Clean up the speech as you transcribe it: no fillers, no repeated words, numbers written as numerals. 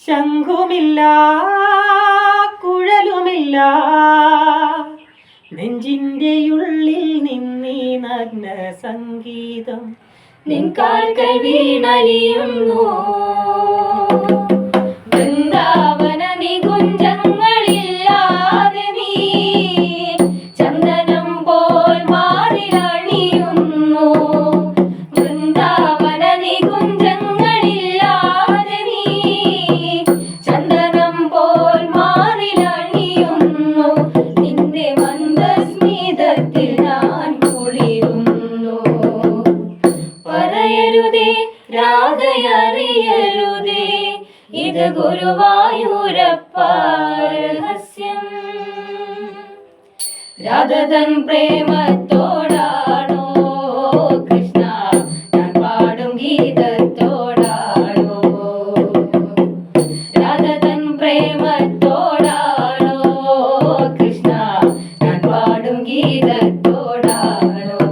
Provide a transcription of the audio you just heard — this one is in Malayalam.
ശംഖുമില്ല കുഴലുമില്ല നെഞ്ചിൻ്റെ ഉള്ളിൽ നിന്നീ നഗ്ന സംഗീതം നിൻ കാൽക്കൽ വീണലിയുന്നു വൃന്ദാവന നികുഞ്ചങ്ങളില്ലാതെ നീ ചന്ദനം പോൽ മാറിലണിയുന്നു വൃന്ദാവന നികുഞ്ചങ്ങളില്ലാതെ നീ ചന്ദനം പോൽ മാറിലണിയുന്നു നിന്റെ മന്ദസ്മിതത്തിൽ ഞാൻ കുളിരുന്നു പറയരുതേ രാധയറിയരുതേ ഇത് ഗുരുവായൂരപ്പ രഹസ്യം രാധതൻ പ്രേമത്തോടാണോ കൃഷ്ണ ഞാൻ പാടും ഗീതത്തോടാണോ രാധതൻ പ്രേമത്തോടാണോ കൃഷ്ണ ഞാൻ പാടും ഗീതത്തോടാണോ